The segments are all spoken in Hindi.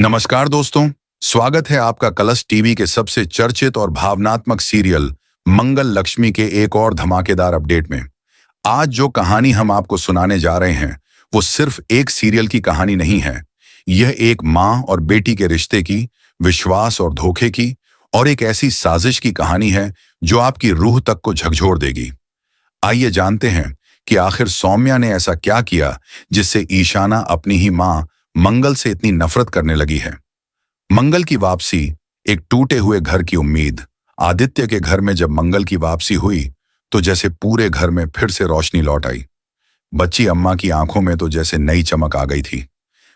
नमस्कार दोस्तों, स्वागत है आपका कलश टीवी के सबसे चर्चित और भावनात्मक सीरियल मंगल लक्ष्मी के एक और धमाकेदार अपडेट में। आज जो कहानी हम आपको सुनाने जा रहे हैं वो सिर्फ एक सीरियल की कहानी नहीं है। यह एक माँ और बेटी के रिश्ते की, विश्वास और धोखे की और एक ऐसी साजिश की कहानी है जो आपकी रूह तक को झकझोर देगी। आइए जानते हैं कि आखिर सौम्या ने ऐसा क्या किया जिससे ईशाना अपनी ही माँ मंगल से इतनी नफरत करने लगी है। मंगल की वापसी, एक टूटे हुए घर की उम्मीद। आदित्य के घर में जब मंगल की वापसी हुई तो जैसे पूरे घर में फिर से रोशनी लौट आई। बच्ची अम्मा की आंखों में तो जैसे नई चमक आ गई थी।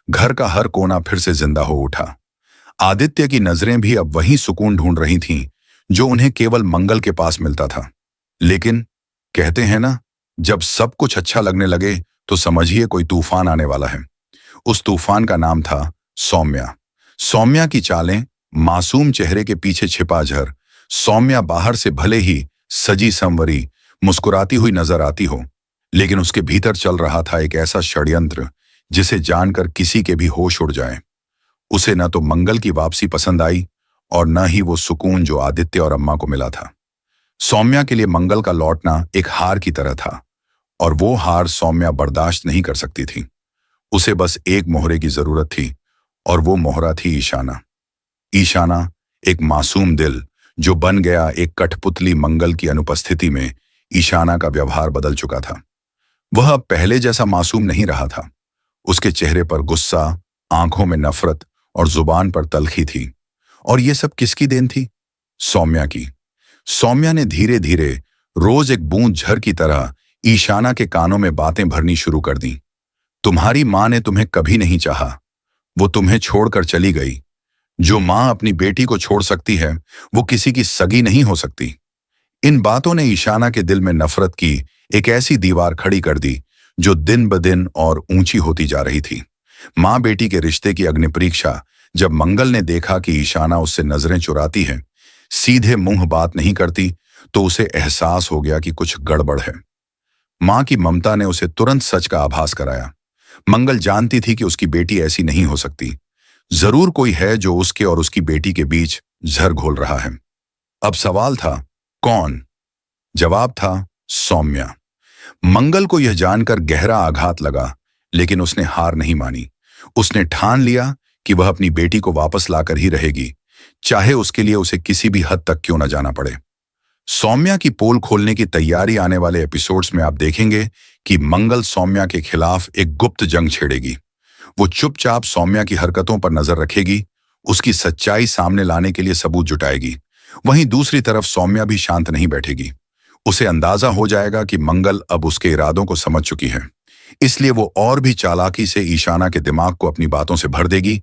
घर का हर कोना फिर से जिंदा हो उठा। आदित्य की नजरें भी अब वही सुकून ढूंढ रही थीं जो उन्हें केवल मंगल के पास मिलता था। लेकिन कहते हैं ना, जब सब कुछ अच्छा लगने लगे तो समझिए कोई तूफान आने वाला है। उस तूफान का नाम था सौम्या। सौम्या की चालें, मासूम चेहरे के पीछे छिपा झर। सौम्या बाहर से भले ही सजी संवरी, मुस्कुराती हुई नजर आती हो, लेकिन उसके भीतर चल रहा था एक ऐसा षड्यंत्र जिसे जानकर किसी के भी होश उड़ जाए। उसे न तो मंगल की वापसी पसंद आई और न ही वो सुकून जो आदित्य और अम्मा को मिला था। सौम्या के लिए मंगल का लौटना एक हार की तरह था और वो हार सौम्या बर्दाश्त नहीं कर सकती थी। उसे बस एक मोहरे की जरूरत थी और वो मोहरा थी ईशाना। ईशाना, एक मासूम दिल जो बन गया एक कठपुतली। मंगल की अनुपस्थिति में ईशाना का व्यवहार बदल चुका था। वह अब पहले जैसा मासूम नहीं रहा था। उसके चेहरे पर गुस्सा, आंखों में नफरत और जुबान पर तलखी थी। और ये सब किसकी देन थी? सौम्या की। सौम्या ने धीरे धीरे, रोज एक बूंद झर की तरह ईशाना के कानों में बातें भरनी शुरू कर दी। तुम्हारी माँ ने तुम्हें कभी नहीं चाहा, वो तुम्हें छोड़कर चली गई। जो माँ अपनी बेटी को छोड़ सकती है वो किसी की सगी नहीं हो सकती। इन बातों ने ईशाना के दिल में नफरत की एक ऐसी दीवार खड़ी कर दी जो दिन ब दिन और ऊंची होती जा रही थी। माँ बेटी के रिश्ते की अग्नि परीक्षा जब मंगल ने देखा कि ईशाना उससे नजरें चुराती है, सीधे मुंह बात नहीं करती, तो उसे एहसास हो गया कि कुछ गड़बड़ है। माँ की ममता ने उसे तुरंत सच का आभास कराया। मंगल जानती थी कि उसकी बेटी ऐसी नहीं हो सकती। जरूर कोई है जो उसके और उसकी बेटी के बीच जहर घोल रहा है। अब सवाल था, कौन? जवाब था, सौम्या। मंगल को यह जानकर गहरा आघात लगा, लेकिन उसने हार नहीं मानी। उसने ठान लिया कि वह अपनी बेटी को वापस लाकर ही रहेगी, चाहे उसके लिए उसे किसी भी हद तक क्यों न जाना पड़े। सौम्या की पोल खोलने की तैयारी आने वाले एपिसोड्स में आप देखेंगे कि मंगल सौम्या के खिलाफ एक गुप्त जंग छेड़ेगी। वो चुपचाप सौम्या की हरकतों पर नजर रखेगी, उसकी सच्चाई सामने लाने के लिए सबूत जुटाएगी। वहीं दूसरी तरफ सौम्या भी शांत नहीं बैठेगी। उसे अंदाजा हो जाएगा कि मंगल अब उसके इरादों को समझ चुकी है, इसलिए वो और भी चालाकी से ईशाना के दिमाग को अपनी बातों से भर देगी